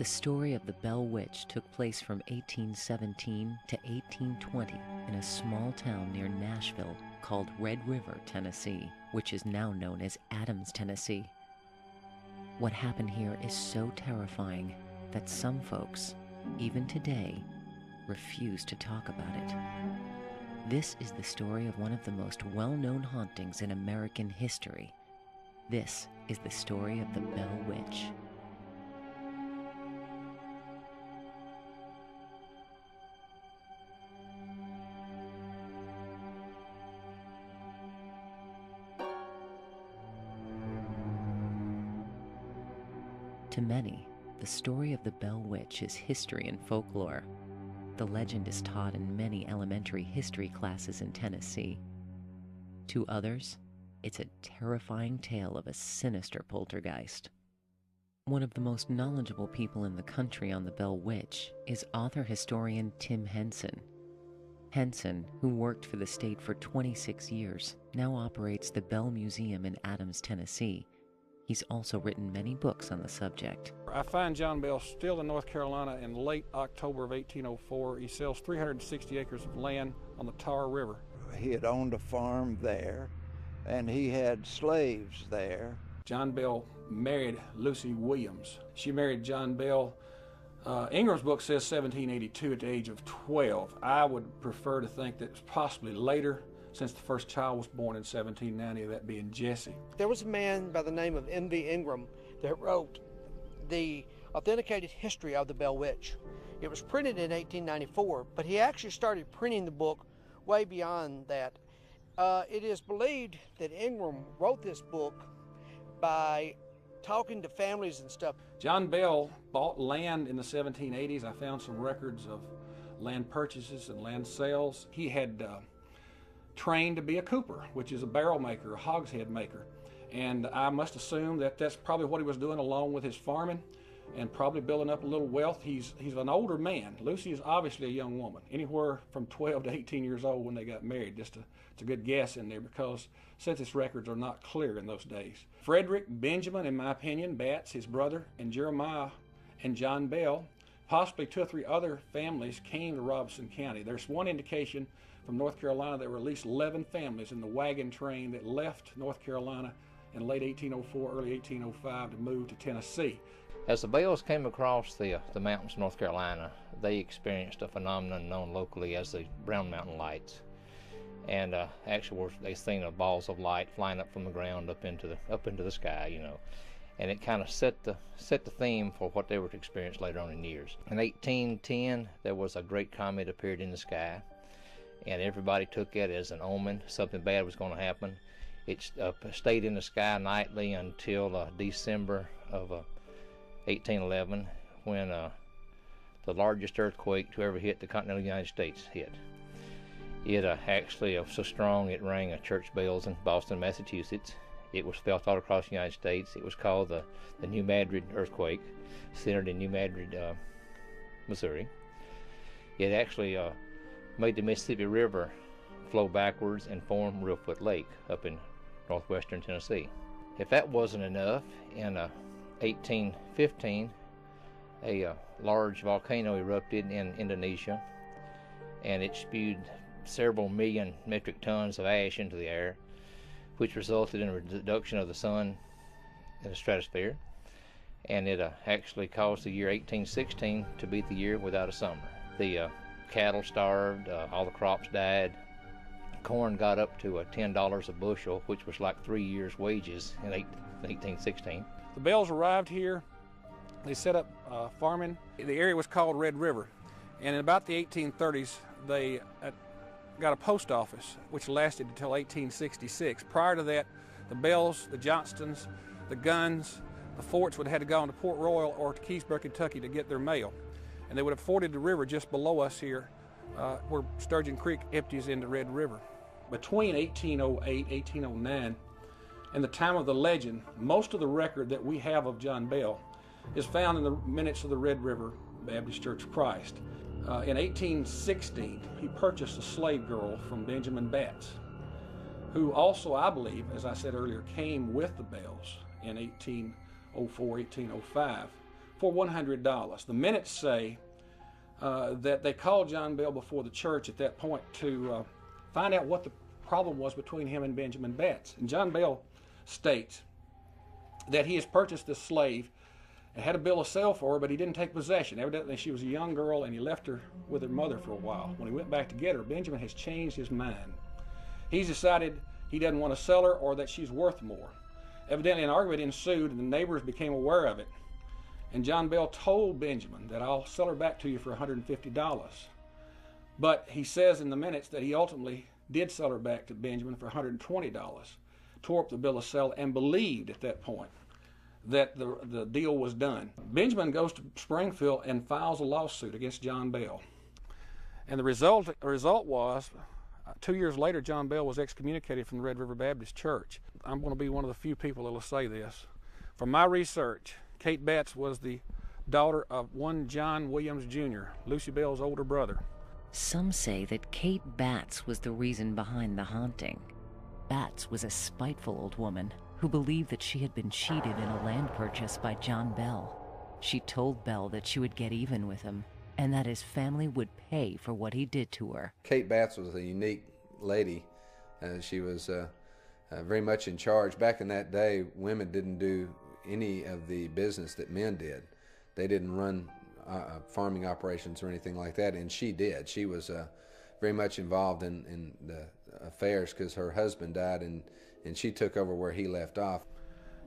The story of the Bell Witch took place from 1817 to 1820 in a small town near Nashville called Red River, Tennessee, which is now known as Adams, Tennessee. What happened here is so terrifying that some folks, even today, refuse to talk about it. This is the story of one of the most well-known hauntings in American history. This is the story of the Bell Witch. To many, the story of the Bell Witch is history and folklore. The legend is taught in many elementary history classes in Tennessee. To others, it's a terrifying tale of a sinister poltergeist. One of the most knowledgeable people in the country on the Bell Witch is author-historian Tim Henson. Henson, who worked for the state for 26 years, now operates the Bell Museum in Adams, Tennessee. He's also written many books on the subject. I find John Bell still in North Carolina in late October of 1804. He sells 360 acres of land on the Tar River. He had owned a farm there, and he had slaves there. John Bell married Lucy Williams. She married John Bell. Ingram's book says 1782 at the age of 12. I would prefer to think that it's possibly later, since the first child was born in 1790, that being Jesse. There was a man by the name of M.V. Ingram that wrote the authenticated history of the Bell Witch. It was printed in 1894, but he actually started printing the book way beyond that. It is believed that Ingram wrote this book by talking to families and stuff. John Bell bought land in the 1780s. I found some records of land purchases and land sales. He had trained to be a cooper, which is a barrel maker, a hogshead maker. And I must assume that that's probably what he was doing along with his farming and probably building up a little wealth. He's an older man. Lucy is obviously a young woman, anywhere from 12 to 18 years old when they got married. It's a good guess in there because census records are not clear in those days. Frederick, Benjamin, in my opinion, Batts, his brother, and Jeremiah and John Bell, possibly 2 or 3 other families came to Robertson County. There's one indication from North Carolina there were at least 11 families in the wagon train that left North Carolina in late 1804, early 1805 to move to Tennessee. As the Bells came across the mountains of North Carolina, they experienced a phenomenon known locally as the Brown Mountain Lights. And actually they seen the balls of light flying up from the ground up into the sky, you know. And it kind of set the theme for what they were to experience later on in years. In 1810, there was a great comet appeared in the sky, and everybody took it as an omen, something bad was going to happen. It stayed in the sky nightly until December of 1811, when the largest earthquake to ever hit the continental United States hit. It actually was so strong it rang church bells in Boston, Massachusetts. It was felt all across the United States. It was called the New Madrid earthquake, centered in New Madrid, Missouri. It actually made the Mississippi River flow backwards and form Reelfoot Lake up in northwestern Tennessee. If that wasn't enough, in 1815, a large volcano erupted in Indonesia, and it spewed several million metric tons of ash into the air, which resulted in a reduction of the sun in the stratosphere, and it actually caused the year 1816 to be the year without a summer. The cattle starved, all the crops died, corn got up to $10 a bushel, which was like 3 years' wages in 1816. The Bells arrived here. They set up farming. The area was called Red River, and in about the 1830s, they got a post office, which lasted until 1866. Prior to that, the Bells, the Johnstons, the Guns, the Forts would have had to go on to Port Royal or to Keysburg, Kentucky to get their mail. And they would have forded the river just below us here, where Sturgeon Creek empties into Red River. Between 1808, 1809, and the time of the legend, most of the record that we have of John Bell is found in the minutes of the Red River Baptist Church of Christ. In 1816, he purchased a slave girl from Benjamin Batts, who also, I believe, as I said earlier, came with the Bells in 1804, 1805 for $100. The minutes say that they called John Bell before the church at that point to find out what the problem was between him and Benjamin Betts. And John Bell states that he has purchased this slave and had a bill of sale for her, but he didn't take possession. Evidently she was a young girl and he left her with her mother for a while. When he went back to get her, Benjamin has changed his mind. He's decided he doesn't want to sell her or that she's worth more. Evidently an argument ensued and the neighbors became aware of it. And John Bell told Benjamin that I'll sell her back to you for $150. But he says in the minutes that he ultimately did sell her back to Benjamin for $120, tore up the bill of sale, and believed at that point that the deal was done. Benjamin goes to Springfield and files a lawsuit against John Bell. And the result was, 2 years later, John Bell was excommunicated from the Red River Baptist Church. I'm going to be one of the few people that will say this. From my research, Kate Betts was the daughter of one John Williams Jr., Lucy Bell's older brother. Some say that Kate Betts was the reason behind the haunting. Betts was a spiteful old woman who believed that she had been cheated in a land purchase by John Bell. She told Bell that she would get even with him and that his family would pay for what he did to her. Kate Betts was a unique lady. She was very much in charge. Back in that day, women didn't do any of the business that men did. They didn't run farming operations or anything like that, and she did. She was very much involved in the affairs because her husband died, and she took over where he left off.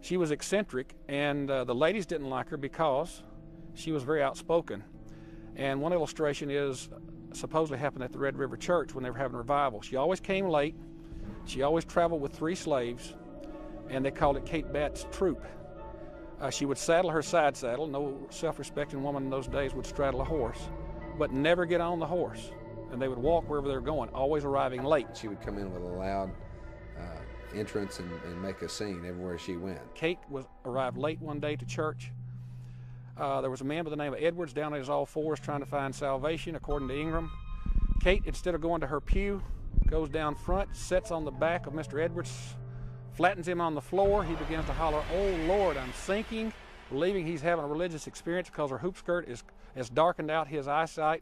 She was eccentric, and the ladies didn't like her because she was very outspoken. And one illustration is supposedly happened at the Red River Church when they were having a revival. She always came late. She always traveled with 3 slaves, and they called it Kate Betts' troop. She would saddle her side saddle. No self-respecting woman in those days would straddle a horse, but never get on the horse. And they would walk wherever they were going, always arriving late. She would come in with a loud entrance and make a scene everywhere she went. Kate arrived late one day to church. There was a man by the name of Edwards down on his all fours trying to find salvation, according to Ingram. Kate, instead of going to her pew, goes down front, sits on the back of Mr. Edwards, flattens him on the floor. He begins to holler, "Oh Lord, I'm sinking," believing he's having a religious experience because her hoop skirt has darkened out his eyesight.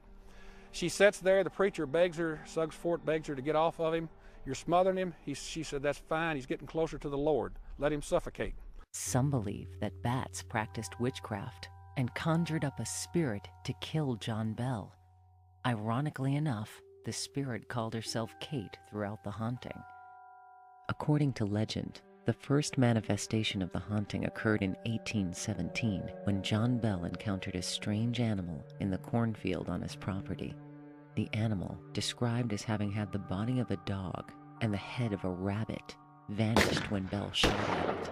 She sits there. The preacher begs her, Suggs Fort begs her to get off of him. "You're smothering him." She said, "That's fine. He's getting closer to the Lord. Let him suffocate." Some believe that Betts practiced witchcraft and conjured up a spirit to kill John Bell. Ironically enough, the spirit called herself Kate throughout the haunting. According to legend, the first manifestation of the haunting occurred in 1817 when John Bell encountered a strange animal in the cornfield on his property. The animal, described as having had the body of a dog and the head of a rabbit, vanished when Bell shot at it.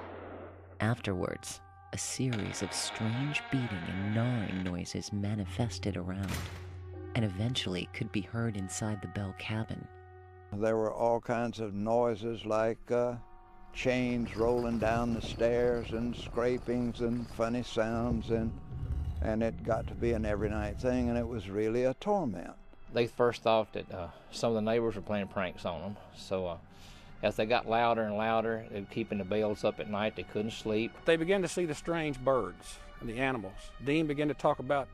Afterwards, a series of strange beating and gnawing noises manifested around, and eventually could be heard inside the Bell cabin. There were all kinds of noises like chains rolling down the stairs and scrapings and funny sounds, and it got to be an every night thing, and it was really a torment. They first thought that some of the neighbors were playing pranks on them, so as they got louder and louder, they were keeping the bells up at night. They couldn't sleep. They began to see the strange birds and the animals. Dean began to talk about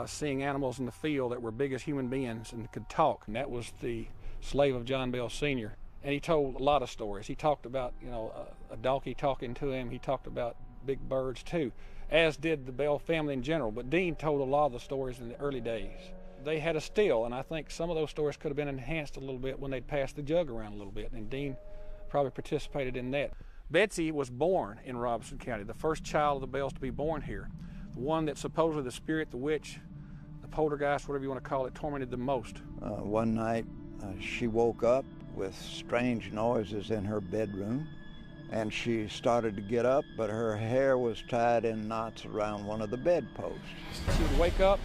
seeing animals in the field that were big as human beings and could talk, and that was the slave of John Bell Sr. And he told a lot of stories. He talked about, a donkey talking to him. He talked about big birds too, as did the Bell family in general. But Dean told a lot of the stories in the early days. They had a still, and I think some of those stories could have been enhanced a little bit when they'd passed the jug around a little bit, and Dean probably participated in that. Betsy was born in Robertson County, the first child of the Bells to be born here, the one that supposedly the spirit, the witch, the poltergeist, whatever you want to call it, tormented the most. One night she woke up with strange noises in her bedroom, and she started to get up, but her hair was tied in knots around one of the bedposts. She would wake up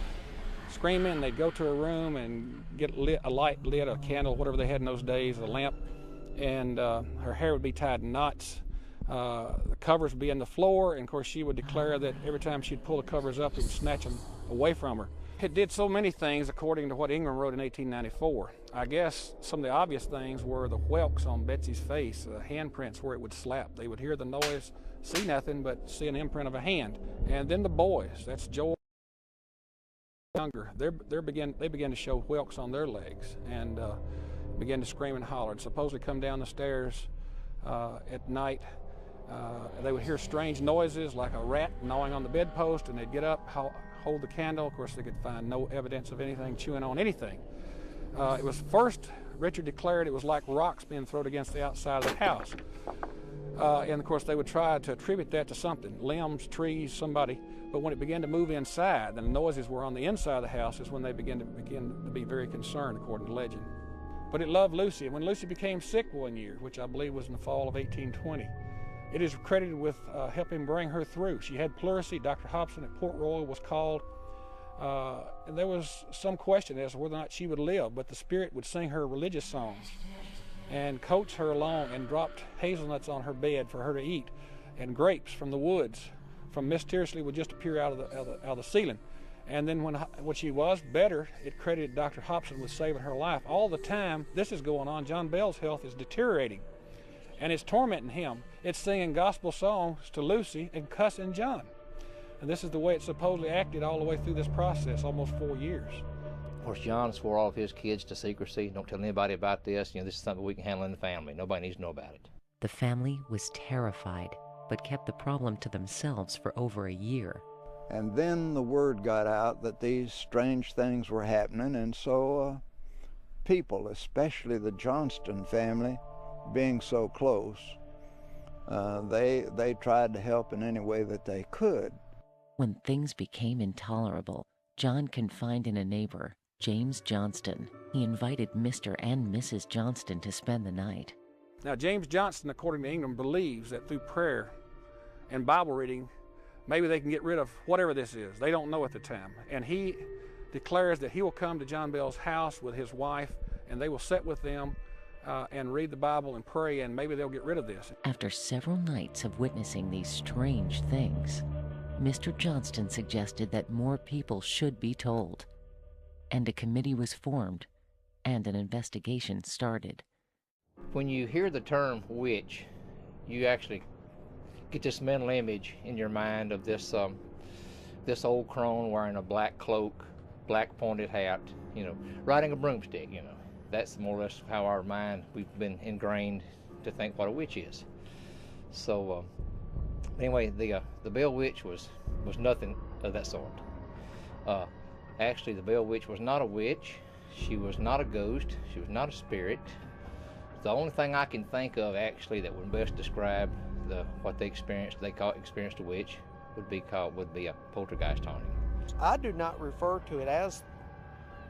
screaming. They'd go to her room and get a light lit, a candle, whatever they had in those days, a lamp, and her hair would be tied in knots. The covers would be in the floor, and of course she would declare that every time she'd pull the covers up, it would snatch them away from her. It did so many things according to what Ingram wrote in 1894. I guess some of the obvious things were the whelks on Betsy's face, the handprints where it would slap. They would hear the noise, see nothing, but see an imprint of a hand. And then the boys, that's Joel younger, they began to show whelks on their legs and began to scream and holler. And supposedly come down the stairs at night. They would hear strange noises like a rat gnawing on the bedpost, and they'd get up, hold the candle. Of course, they could find no evidence of anything chewing on anything. It was first, Richard declared, it was like rocks being thrown against the outside of the house. And of course, they would try to attribute that to something, limbs, trees, somebody. But when it began to move inside, and the noises were on the inside of the house, is when they began to be very concerned, according to legend. But it loved Lucy, and when Lucy became sick one year, which I believe was in the fall of 1820, it is credited with helping bring her through. She had pleurisy. Dr. Hobson at Port Royal was called. And there was some question as to whether or not she would live, but the spirit would sing her religious songs and coax her along, and dropped hazelnuts on her bed for her to eat, and grapes from the woods from mysteriously would just appear out of the ceiling. And then when she was better, it credited Dr. Hobson with saving her life. All the time this is going on, John Bell's health is deteriorating, and it's tormenting him. It's singing gospel songs to Lucy and cussing John. And this is the way it supposedly acted all the way through this process, almost 4 years. Of course, John swore all of his kids to secrecy. Don't tell anybody about this. This is something we can handle in the family. Nobody needs to know about it. The family was terrified, but kept the problem to themselves for over a year. And then the word got out that these strange things were happening, and so people, especially the Johnston family, being so close, they tried to help in any way that they could. When things became intolerable, John confided in a neighbor, James Johnston. He invited Mr. and Mrs. Johnston to spend the night. Now, James Johnston, according to Ingram, believes that through prayer and Bible reading, maybe they can get rid of whatever this is. They don't know at the time. And he declares that he will come to John Bell's house with his wife, and they will sit with them and read the Bible and pray, and maybe they'll get rid of this. After several nights of witnessing these strange things, Mr. Johnston suggested that more people should be told, and a committee was formed, and an investigation started. When you hear the term witch, you actually get this mental image in your mind of this old crone wearing a black cloak, black pointed hat, riding a broomstick. That's more or less how our mind, we've been ingrained to think what a witch is. So anyway, the Bell Witch was nothing of that sort. Actually, the Bell Witch was not a witch. She was not a ghost. She was not a spirit. The only thing I can think of actually that would best describe what they experienced a witch, would be a poltergeist haunting. I do not refer to it as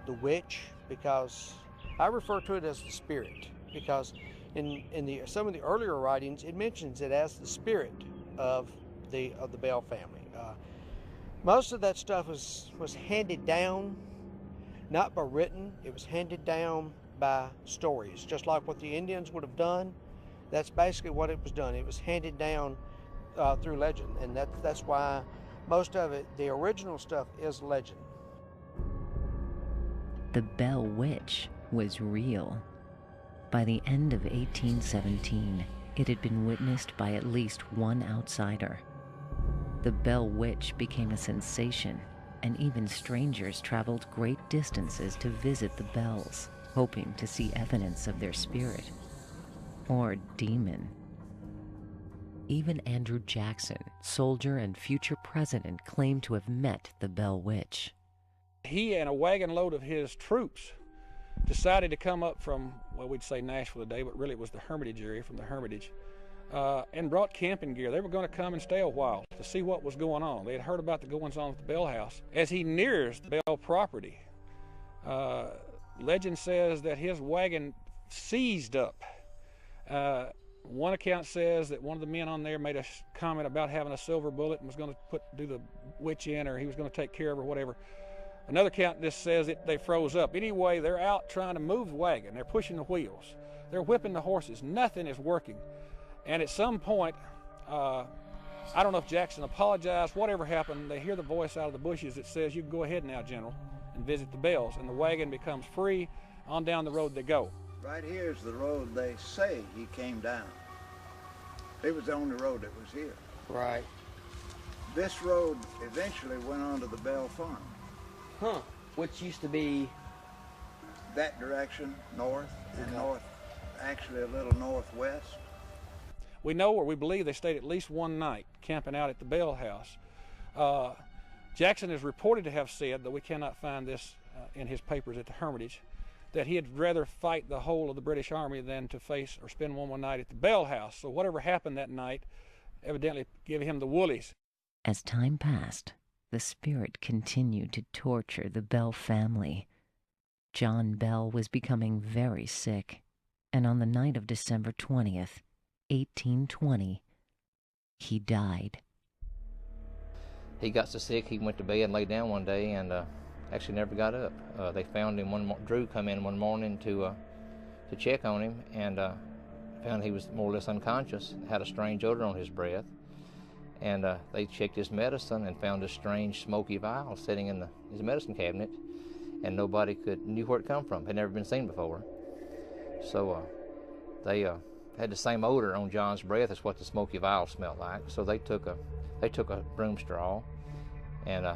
the witch, because I refer to it as the spirit, because in some of the earlier writings it mentions it as the spirit of the Bell family. Most of that stuff was handed down, not by written. It was handed down by stories, just like what the Indians would have done. That's basically what it was done. It was handed down through legend, and that's why most of it, the original stuff, is legend. The Bell Witch was real. By the end of 1817, it had been witnessed by at least one outsider. The Bell Witch became a sensation, and even strangers traveled great distances to visit the Bells, hoping to see evidence of their spirit or demon. Even Andrew Jackson, soldier and future president, claimed to have met the Bell Witch. He and a wagon load of his troops decided to come up from, well, we'd say Nashville today, but really it was the Hermitage area, from the Hermitage, and brought camping gear. They were going to come and stay a while to see what was going on. They had heard about the goings-on at the Bell house. As he nears the Bell property, legend says that his wagon seized up. One account says that one of the men on there made a comment about having a silver bullet and was going to do the witch in, or he was going to take care of her, whatever. Another account just says that they froze up. Anyway, they're out trying to move the wagon. They're pushing the wheels. They're whipping the horses. Nothing is working. And at some point, I don't know if Jackson apologized, whatever happened, they hear the voice out of the bushes that says, "You can go ahead now, General." and visit the Bells, and the wagon becomes free. On down the road they go. Right here's the road they say he came down. It was the only road that was here. Right. This road eventually went on to the Bell Farm. Huh. Which used to be? That direction, north, and Okay. north, actually a little northwest. We know, or we believe, they stayed at least one night camping out at the Bell house. Jackson is reported to have said, though we cannot find this in his papers at the Hermitage, that he had rather fight the whole of the British Army than to face or spend one more night at the Bell house. So whatever happened that night evidently gave him the woolies. As time passed, the spirit continued to torture the Bell family. John Bell was becoming very sick, and on the night of December 20th, 1820, he died. He got so sick he went to bed and lay down one day and actually never got up. They found him Drew come in one morning to check on him and found he was more or less unconscious, had a strange odor on his breath. And they checked his medicine and found a strange smoky vial sitting in his medicine cabinet, and nobody knew where it come from. Had never been seen before. So they had the same odor on John's breath as what the smoky vial smelled like. So they took a broom straw and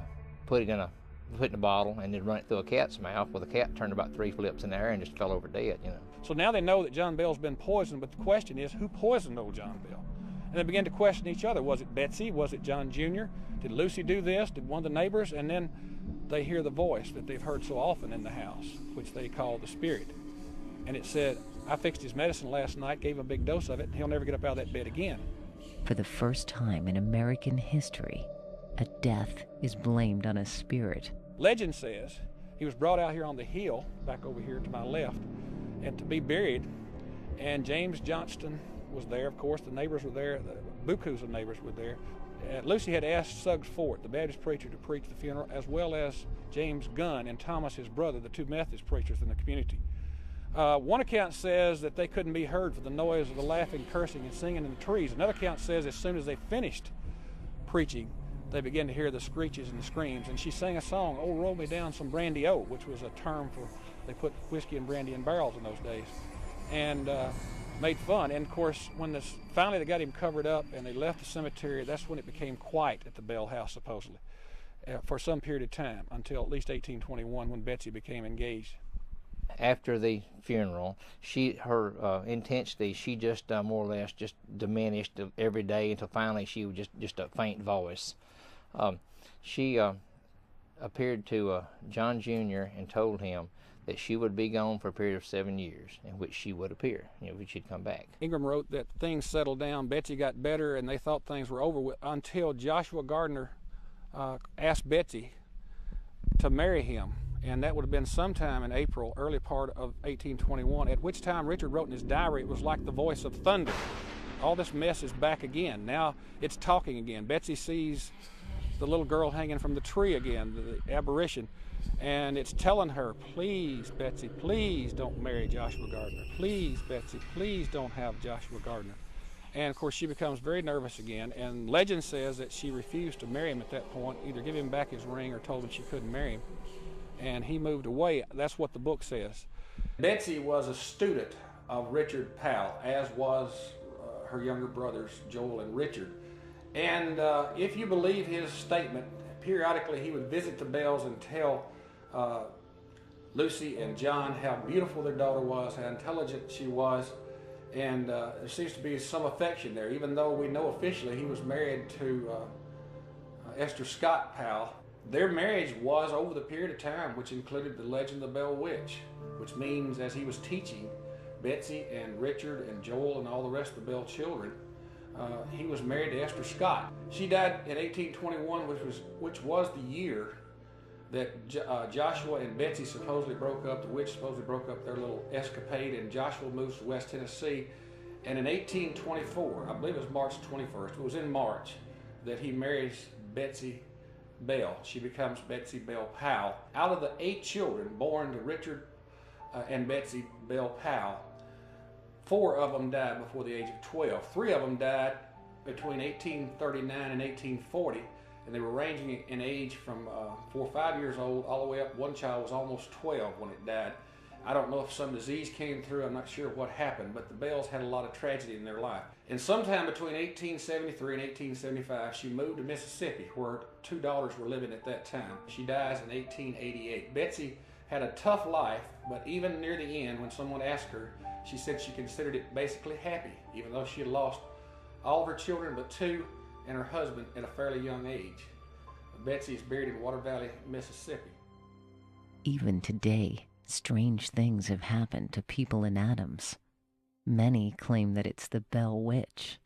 put it in a bottle and then run it through a cat's mouth. Well, the cat turned about 3 flips in the air and just fell over dead. So now they know that John Bell's been poisoned, but the question is, who poisoned old John Bell? And they began to question each other. Was it Betsy? Was it John Jr.? Did Lucy do this? Did one of the neighbors? And then they hear the voice that they've heard so often in the house, which they call the spirit. And it said, I fixed his medicine last night, gave him a big dose of it, and he'll never get up out of that bed again. For the first time in American history, a death is blamed on a spirit. Legend says he was brought out here on the hill, back over here to my left, and to be buried. And James Johnston was there, of course. The neighbors were there. The bukus of neighbors were there. Lucy had asked Suggs Fort, the Baptist preacher, to preach the funeral, as well as James Gunn and Thomas, his brother, the two Methodist preachers in the community. One account says that they couldn't be heard for the noise of the laughing, cursing, and singing in the trees. Another account says as soon as they finished preaching, they began to hear the screeches and the screams. And she sang a song, "Oh, Roll Me Down Some Brandy-O," which was a term for, they put whiskey and brandy in barrels in those days, and made fun. And of course, when finally they got him covered up and they left the cemetery, that's when it became quiet at the Bell house, supposedly, for some period of time, until at least 1821, when Betsy became engaged. After the funeral, her intensity, she just more or less just diminished every day until finally she was just a faint voice. She appeared to John Jr. and told him that she would be gone for a period of 7 years, in which she would appear, which she'd come back. Ingram wrote that things settled down, Betsy got better, and they thought things were over with, until Joshua Gardner asked Betsy to marry him. And that would have been sometime in April, early part of 1821, at which time Richard wrote in his diary, it was like the voice of thunder. All this mess is back again. Now it's talking again. Betsy sees the little girl hanging from the tree again, the apparition, and it's telling her, please, Betsy, please don't marry Joshua Gardner. Please, Betsy, please don't have Joshua Gardner. And of course she becomes very nervous again, and legend says that she refused to marry him at that point, either give him back his ring or told him she couldn't marry him. And he moved away. That's what the book says. Betsy was a student of Richard Powell, as was her younger brothers, Joel and Richard. And if you believe his statement, periodically he would visit the Bells and tell Lucy and John how beautiful their daughter was, how intelligent she was, and there seems to be some affection there, even though we know officially he was married to Esther Scott Powell. Their marriage was over the period of time, which included the legend of the Bell Witch, which means as he was teaching Betsy and Richard and Joel and all the rest of the Bell children, he was married to Esther Scott. She died in 1821, which was the year that Joshua and Betsy supposedly broke up. The witch supposedly broke up their little escapade, and Joshua moves to West Tennessee. And in 1824, I believe it was March 21st, it was in March, that he marries Betsy Bell. She becomes Betsy Bell Powell. Out of the 8 children born to Richard and Betsy Bell Powell, 4 of them died before the age of 12. 3 of them died between 1839 and 1840, and they were ranging in age from 4 or 5 years old all the way up. One child was almost 12 when it died. I don't know if some disease came through, I'm not sure what happened, but the Bells had a lot of tragedy in their life. And sometime between 1873 and 1875, she moved to Mississippi, where 2 daughters were living at that time. She dies in 1888. Betsy had a tough life, but even near the end, when someone asked her, she said she considered it basically happy, even though she had lost all of her children but 2 and her husband at a fairly young age. Betsy is buried in Water Valley, Mississippi. Even today, strange things have happened to people in Adams. Many claim that it's the Bell Witch.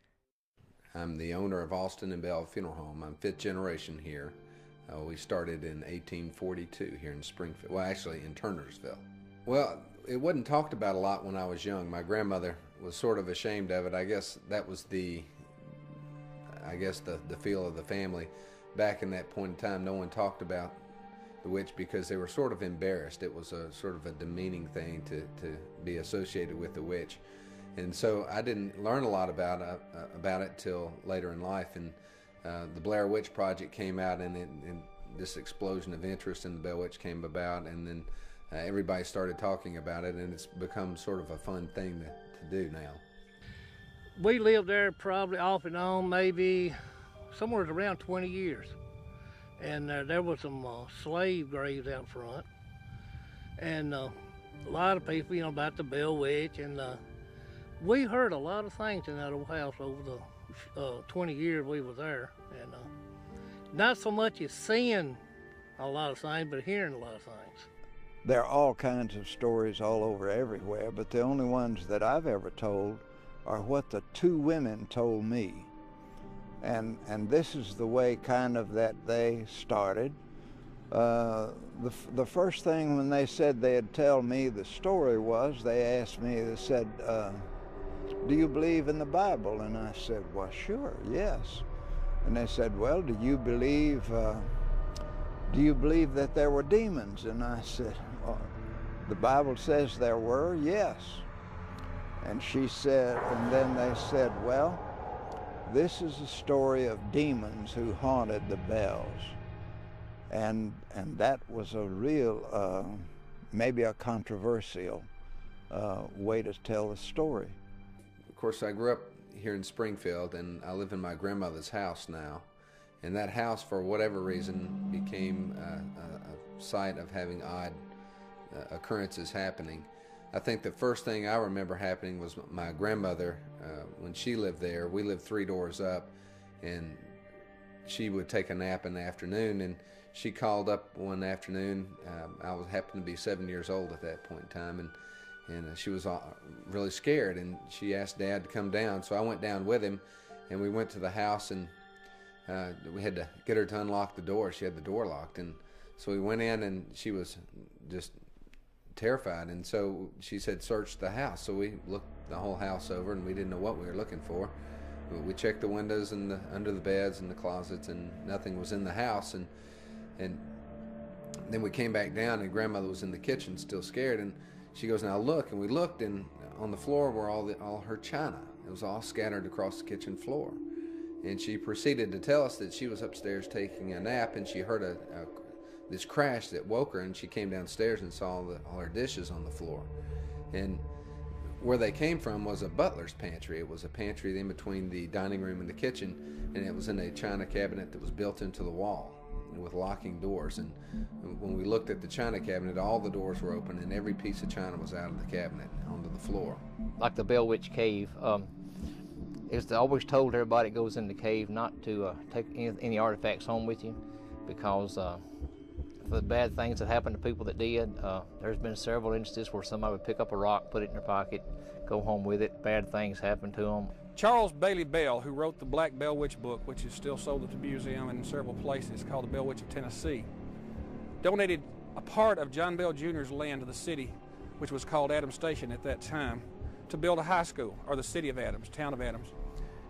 I'm the owner of Austin and Bell Funeral Home. I'm 5th generation here. We started in 1842 here in Springfield. Well, actually in Turnersville. Well, it wasn't talked about a lot when I was young. My grandmother was sort of ashamed of it. I guess that was the feel of the family. Back in that point in time, no one talked about the witch because they were sort of embarrassed. It was a sort of a demeaning thing to be associated with the witch. And so I didn't learn a lot about it till later in life. And the Blair Witch Project came out, and this explosion of interest in the Bell Witch came about, and then everybody started talking about it, and it's become sort of a fun thing to do now. We lived there probably off and on maybe somewhere around 20 years. And there was some slave graves out front. And a lot of people, about the Bell Witch. And we heard a lot of things in that old house over the 20 years we were there. And not so much as seeing a lot of things, but hearing a lot of things. There are all kinds of stories all over everywhere, but the only ones that I've ever told are what the 2 women told me. And this is the way kind of that they started. The first thing when they said they'd tell me the story was, they asked me, they said, do you believe in the Bible? And I said, well, sure, yes. And they said, well, do you believe that there were demons? And I said, well, the Bible says there were, yes. And she said, and then they said, well, this is a story of demons who haunted the Bells. And that was a real, maybe a controversial way to tell the story. Of course, I grew up here in Springfield, and I live in my grandmother's house now. And that house, for whatever reason, became a site of having odd occurrences happening. I think the first thing I remember happening was my grandmother, when she lived there. We lived 3 doors up, and she would take a nap in the afternoon, and she called up one afternoon. I happened to be 7 years old at that point in time, and she was really scared, and she asked Dad to come down. So I went down with him, and we went to the house, and we had to get her to unlock the door. She had the door locked, and so we went in, and she was just terrified, and so she said, search the house. So we looked the whole house over, and we didn't know what we were looking for. We checked the windows and under the beds and the closets, and nothing was in the house. And then we came back down, and Grandmother was in the kitchen still scared, and she goes, now look. And we looked, and on the floor were all her china. It was all scattered across the kitchen floor. And she proceeded to tell us that she was upstairs taking a nap, and she heard this crash that woke her, and she came downstairs and saw all her dishes on the floor. And where they came from was a butler's pantry. It was a pantry in between the dining room and the kitchen, and it was in a china cabinet that was built into the wall with locking doors. And when we looked at the china cabinet, all the doors were open, and every piece of china was out of the cabinet onto the floor. Like the Bell Witch Cave, it's always told everybody that goes in the cave not to take any artifacts home with you, because for the bad things that happened to people that did, there's been several instances where somebody would pick up a rock, put it in their pocket, go home with it. Bad things happened to them. Charles Bailey Bell, who wrote the Black Bell Witch book, which is still sold at the museum and in several places, called the Bell Witch of Tennessee, donated a part of John Bell Jr.'s land to the city, which was called Adams Station at that time, to build a high school, or the city of Adams, town of Adams.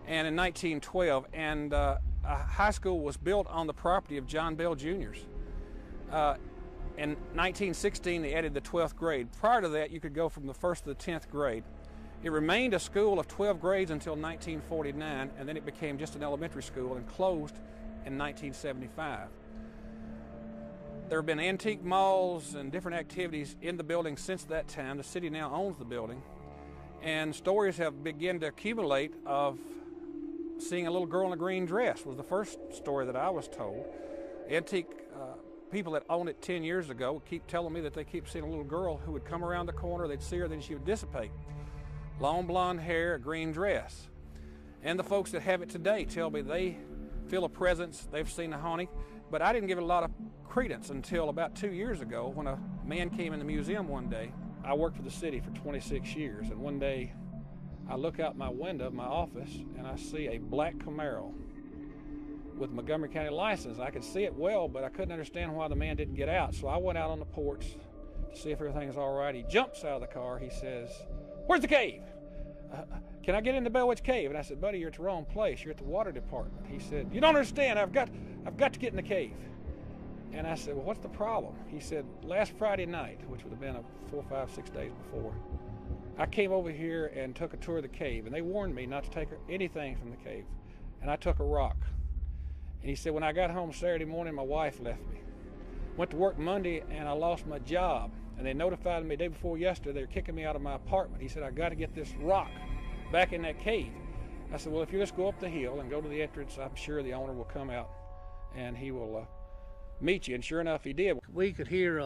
And in 1912, a high school was built on the property of John Bell Jr.'s. In 1916, they added the 12th grade. Prior to that, you could go from the 1st to the 10th grade. It remained a school of 12 grades until 1949, and then it became just an elementary school and closed in 1975. There have been antique malls and different activities in the building since that time. The city now owns the building, and stories have begun to accumulate of seeing a little girl in a green dress was the first story that I was told. Antique people that owned it 10 years ago keep telling me that they keep seeing a little girl who would come around the corner, they'd see her, then she would dissipate. Long blonde hair, a green dress. And the folks that have it today tell me they feel a presence, they've seen a haunting, but I didn't give it a lot of credence until about 2 years ago when a man came in the museum one day. I worked for the city for 26 years, and one day I look out my window of my office and I see a black Camaro with Montgomery County license. I could see it well, but I couldn't understand why the man didn't get out. So I went out on the porch to see if everything's all right. He jumps out of the car. He says, "Where's the cave? Can I get in the Bell Witch Cave?" And I said, "Buddy, you're at the wrong place. You're at the water department." He said, "You don't understand. I've got to get in the cave." And I said, "Well, what's the problem?" He said, "Last Friday night," which would have been 4, 5, 6 days before, "I came over here and took a tour of the cave, and they warned me not to take anything from the cave. And I took a rock." And he said, "When I got home Saturday morning, my wife left me. Went to work Monday, and I lost my job. And they notified me the day before yesterday they were kicking me out of my apartment." He said, "I got to get this rock back in that cave." I said, "Well, if you just go up the hill and go to the entrance, I'm sure the owner will come out and he will meet you." And sure enough, he did. We could hear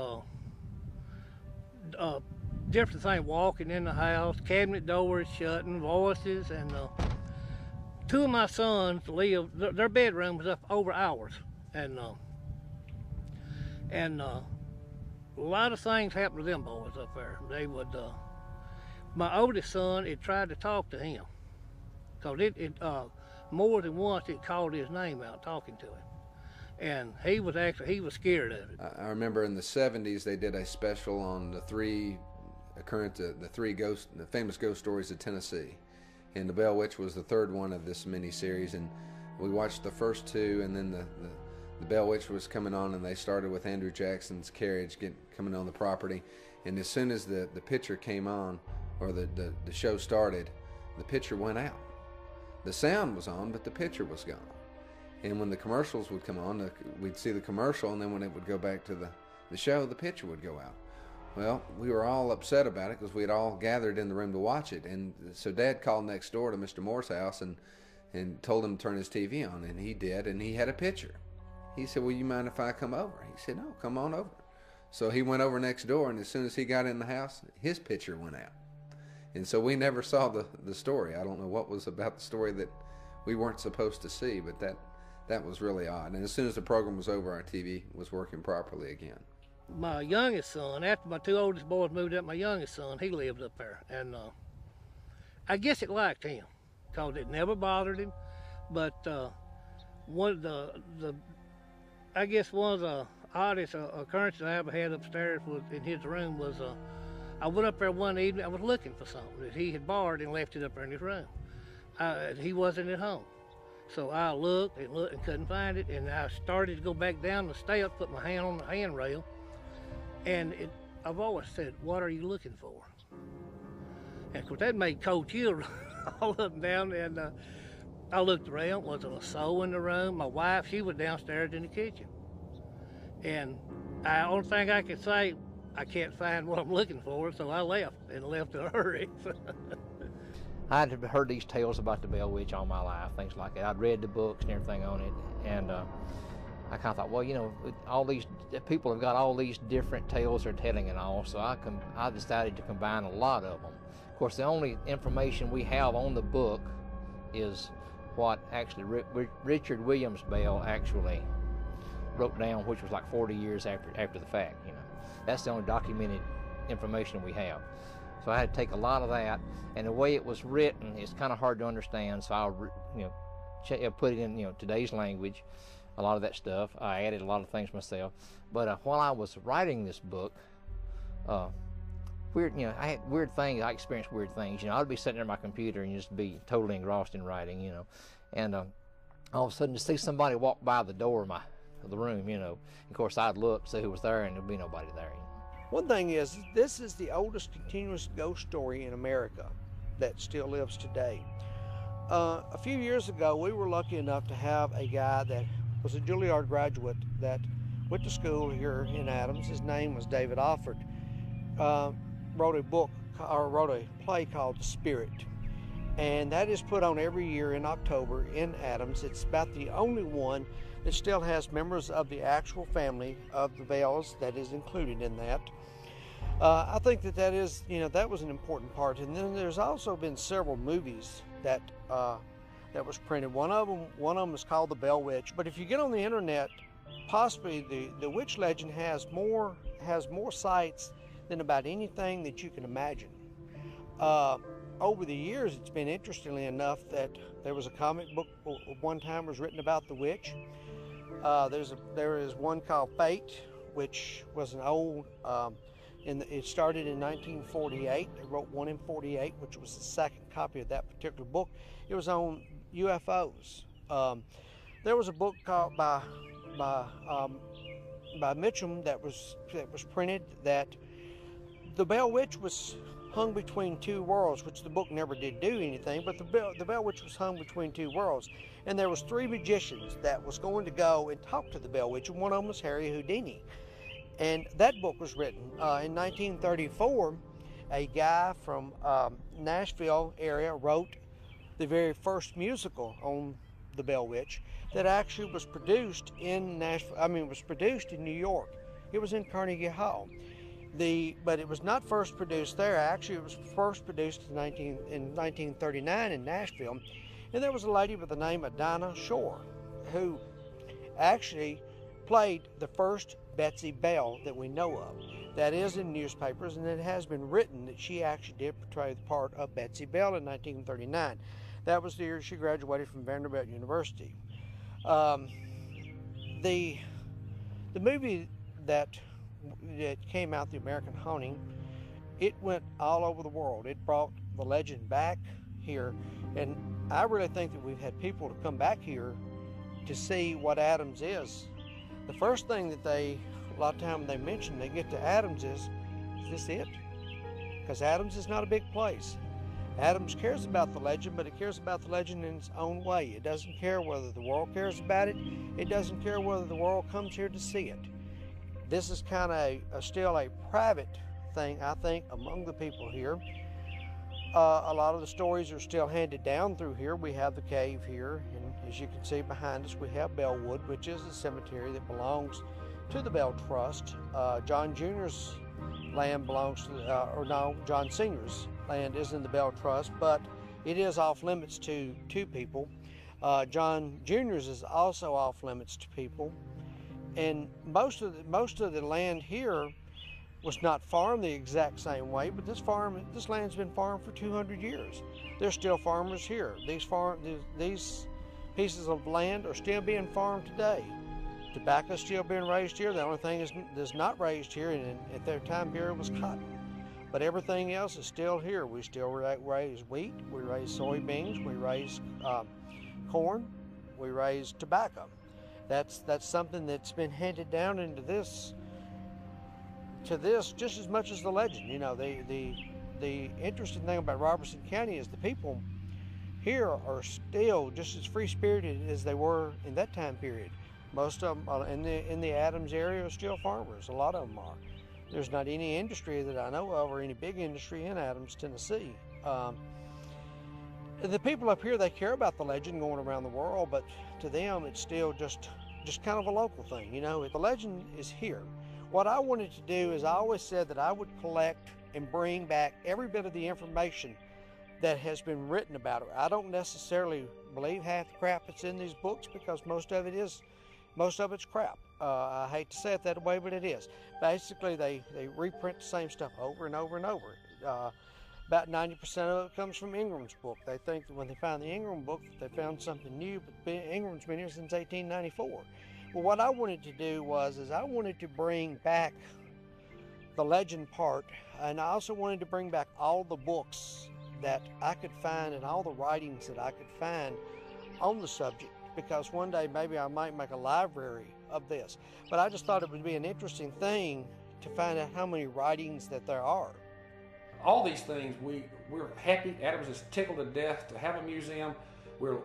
different things walking in the house, cabinet doors shutting, voices, and two of my sons live, their bedroom was up over ours, and a lot of things happened to them boys up there. They would, my oldest son, it tried to talk to him, because it more than once it called his name out talking to him, and he was scared of it. I remember in the 70s they did a special on the three famous ghost stories of Tennessee, and the Bell Witch was the third one of this mini-series, and we watched the first two, and then the Bell Witch was coming on, and they started with Andrew Jackson's carriage coming on the property, and as soon as the picture came on, or the show started, the picture went out. The sound was on, but the picture was gone. And when the commercials would come on, we'd see the commercial, and then when it would go back to the show, the picture would go out. Well, we were all upset about it because we had all gathered in the room to watch it. And so Dad called next door to Mr. Moore's house and told him to turn his TV on, and he did, and he had a picture. He said, "Well, you mind if I come over?" He said, "No, come on over." So he went over next door, and as soon as he got in the house, his picture went out. And so we never saw the story. I don't know what was about the story that we weren't supposed to see, but that was really odd. And as soon as the program was over, our TV was working properly again. My youngest son, after my two oldest boys moved up, my youngest son, he lived up there, and I guess it liked him, because it never bothered him. But one of the oddest occurrences I ever had upstairs was in his room was I went up there one evening. I was looking for something that he had borrowed and left it up there in his room. He wasn't at home, so I looked and couldn't find it, and I started to go back down the steps, put my hand on the handrail. And I've always said, "What are you looking for?" And of course that made cold chills all up and down. And I looked around, wasn't a soul in the room. My wife, she was downstairs in the kitchen. And the only thing I could say, I can't find what I'm looking for, so I left in a hurry. I had heard these tales about the Bell Witch all my life, things like that. I'd read the books and everything on it, and I kind of thought, well, you know, all these people have got all these different tales they're telling and all, so I decided to combine a lot of them. Of course, the only information we have on the book is what actually Richard Williams Bell actually wrote down, which was like 40 years after the fact. You know, that's the only documented information we have. So I had to take a lot of that, and the way it was written is kind of hard to understand. So I put it in today's language. A lot of that stuff. I added a lot of things myself. But while I was writing this book, I had weird things. I experienced weird things. I'd be sitting there at my computer and just be totally engrossed in writing. And all of a sudden to see somebody walk by the door of the room. Of course I'd look, see who was there, and there'd be nobody there. One thing is, this is the oldest continuous ghost story in America that still lives today. A few years ago, we were lucky enough to have a guy that was a Juilliard graduate that went to school here in Adams. His name was David Alford. Wrote a play called The Spirit. And that is put on every year in October in Adams. It's about the only one that still has members of the actual family of the Bells that is included in that. I think that is, that was an important part. And then there's also been several movies that was printed. One of them is called The Bell Witch. But if you get on the internet, possibly the witch legend has more sites than about anything that you can imagine. Over the years, it's been interestingly enough that there was a comic book one time was written about the witch. There is one called Fate, which was an old. It started in 1948. They wrote one in 48, which was the second copy of that particular book. It was on UFOs. There was a book called by Mitchum that was printed that the Bell Witch was hung between two worlds, which the book never did do anything, but the Bell Witch was hung between two worlds. And there was three magicians that was going to go and talk to the Bell Witch, and one of them was Harry Houdini. And that book was written in 1934. A guy from Nashville area wrote the very first musical on the Bell Witch that actually was produced in was produced in New York. It was in Carnegie Hall. But it was not first produced there. Actually, it was first produced in 1939 in Nashville. And there was a lady by the name of Dinah Shore who actually played the first Betsy Bell that we know of. That is in newspapers, and it has been written that she actually did portray the part of Betsy Bell in 1939. That was the year she graduated from Vanderbilt University. The movie that came out, The American Haunting, it went all over the world. It brought the legend back here, and I really think that we've had people to come back here to see what Adams is. The first thing that a lot of times they mention, they get to Adams is this it? Because Adams is not a big place. Adams cares about the legend, but it cares about the legend in its own way. It doesn't care whether the world cares about it. It doesn't care whether the world comes here to see it. This is kind of still a private thing, I think, among the people here. A lot of the stories are still handed down through here. We have the cave here, and as you can see behind us, we have Bellwood, which is a cemetery that belongs to the Bell Trust. John Jr.'s land belongs to, John Sr.'s land is in the Bell Trust, but it is off limits to people. John Jr.'s is also off limits to people. And most of the land here was not farmed the exact same way, but this land's been farmed for 200 years. There's still farmers here. These pieces of land are still being farmed today. Tobacco's still being raised here. The only thing that's not raised here at their time period was cotton. But everything else is still here. We still raise wheat, we raise soybeans, we raise corn, we raise tobacco. That's something that's been handed down into this just as much as the legend. The interesting thing about Robertson County is the people here are still just as free-spirited as they were in that time period. Most of them in the Adams area are still farmers. A lot of them are. There's not any industry that I know of or any big industry in Adams, Tennessee. The people up here, they care about the legend going around the world, but to them it's still just kind of a local thing. The legend is here. What I wanted to do is I always said that I would collect and bring back every bit of the information that has been written about it. I don't necessarily believe half the crap that's in these books because most of it's crap. I hate to say it that way, but it is. Basically, they reprint the same stuff over and over and over. About 90% of it comes from Ingram's book. They think that when they find the Ingram book, they found something new, but Ingram's been here since 1894. Well, what I wanted to do is I wanted to bring back the legend part, and I also wanted to bring back all the books that I could find and all the writings that I could find on the subject, because one day maybe I might make a library of this. But I just thought it would be an interesting thing to find out how many writings that there are. All these things, we're happy. Adams is tickled to death to have a museum. We're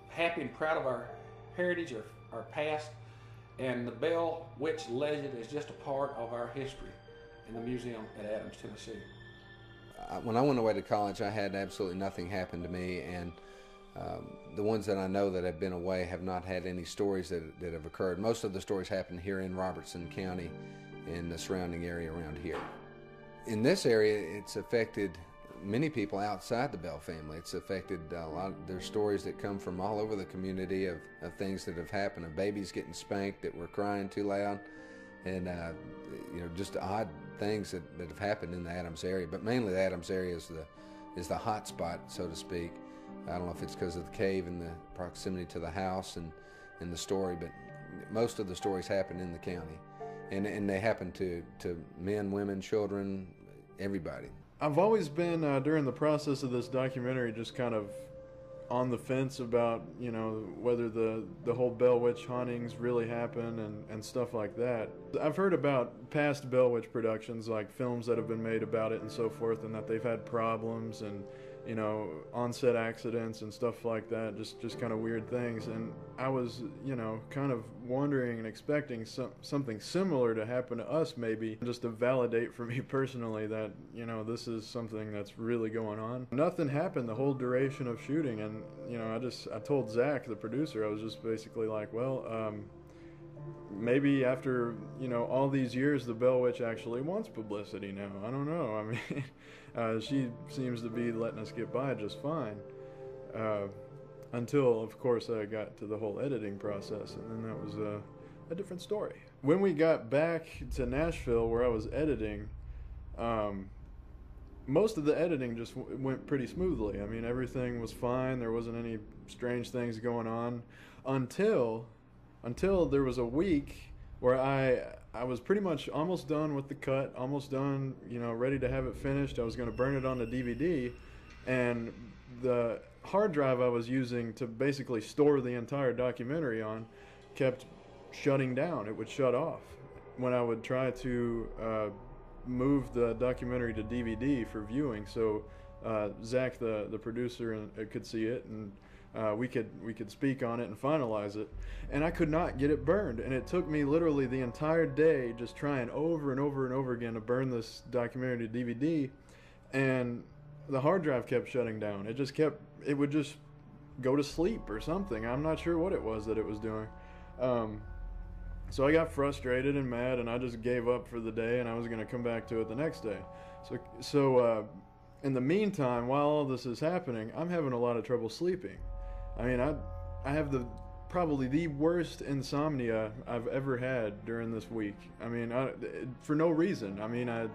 happy and proud of our heritage, our past, and the Bell Witch legend is just a part of our history in the museum at Adams, Tennessee. When I went away to college, I had absolutely nothing happen to me, and the ones that I know that have been away have not had any stories that have occurred. Most of the stories happen here in Robertson County and the surrounding area around here. In this area, it's affected many people outside the Bell family. It's affected a lot. There's stories that come from all over the community of things that have happened, of babies getting spanked that were crying too loud, and just odd things that have happened in the Adams area. But mainly the Adams area is the hot spot, so to speak. I don't know if it's because of the cave and the proximity to the house and the story, but most of the stories happen in the county, and they happen to men, women, children, everybody. I've always been, during the process of this documentary, just kind of on the fence about, whether the whole Bell Witch hauntings really happen and stuff like that. I've heard about past Bell Witch productions, like films that have been made about it and so forth, and that they've had problems and, on-set accidents and stuff like that, just kind of weird things. And I was, kind of wondering and expecting something similar to happen to us, maybe, just to validate for me personally that, this is something that's really going on. Nothing happened the whole duration of shooting, and, I told Zac, the producer, I was just basically like, well, maybe after, all these years, the Bell Witch actually wants publicity now. I don't know. I mean, she seems to be letting us get by just fine. Until, of course, I got to the whole editing process, and then that was a different story. When we got back to Nashville, where I was editing, most of the editing just went pretty smoothly. I mean, everything was fine. There wasn't any strange things going on until there was a week where I was pretty much almost done with the cut, almost done, ready to have it finished. I was going to burn it on the DVD, and the hard drive I was using to basically store the entire documentary on kept shutting down. It would shut off when I would try to move the documentary to DVD for viewing, so Zac, the producer, could see it, and we could speak on it and finalize it. And I could not get it burned, and it took me literally the entire day just trying over and over and over again to burn this documentary to DVD, and the hard drive kept shutting down. It would just go to sleep or something. I'm not sure what it was that it was doing. So I got frustrated and mad, and I just gave up for the day, and I was going to come back to it the next day. So in the meantime, while all this is happening, I'm having a lot of trouble sleeping. I mean, I have probably the worst insomnia I've ever had during this week. I mean, for no reason. I mean, I'm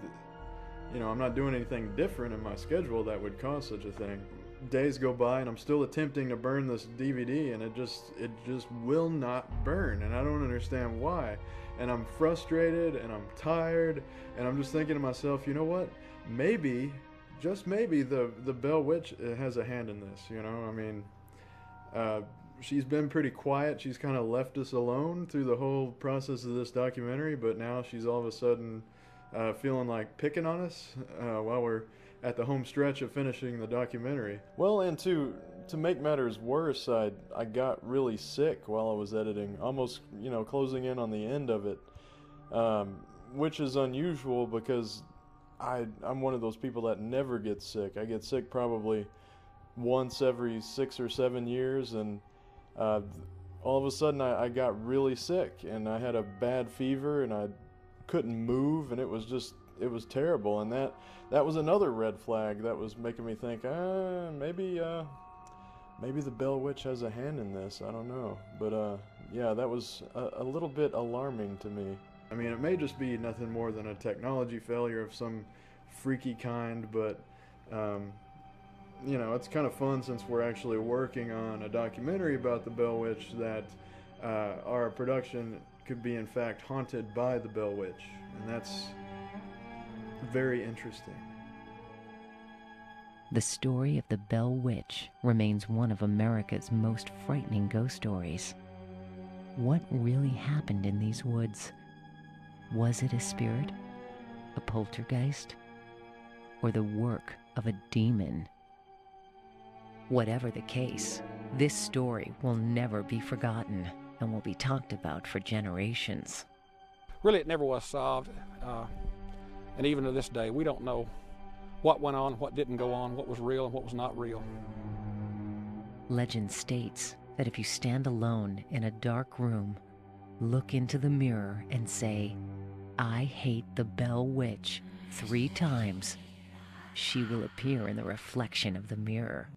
not doing anything different in my schedule that would cause such a thing. Days go by, and I'm still attempting to burn this DVD, and it just will not burn, and I don't understand why. And I'm frustrated, and I'm tired, and I'm just thinking to myself, you know what? Maybe, just maybe, the Bell Witch has a hand in this. I mean, she's been pretty quiet. She's kind of left us alone through the whole process of this documentary, but now she's all of a sudden feeling like picking on us while we're at the home stretch of finishing the documentary. Well, and to make matters worse, I got really sick while I was editing, almost, closing in on the end of it, which is unusual because I'm one of those people that never gets sick. I get sick probably once every 6 or 7 years, and all of a sudden I got really sick, and I had a bad fever, and I couldn't move, and it was terrible. And that was another red flag that was making me think, maybe the Bell Witch has a hand in this. I don't know, but yeah, that was a little bit alarming to me. I mean, it may just be nothing more than a technology failure of some freaky kind, but it's kind of fun, since we're actually working on a documentary about the Bell Witch, that our production could be in fact haunted by the Bell Witch, and that's very interesting. The story of the Bell Witch remains one of America's most frightening ghost stories. What really happened in these woods? Was it a spirit, a poltergeist, or the work of a demon? Whatever the case, this story will never be forgotten and will be talked about for generations. Really, it never was solved. And even to this day, we don't know what went on, what didn't go on, what was real and what was not real. Legend states that if you stand alone in a dark room, look into the mirror and say, "I hate the Bell Witch," 3 times, she will appear in the reflection of the mirror.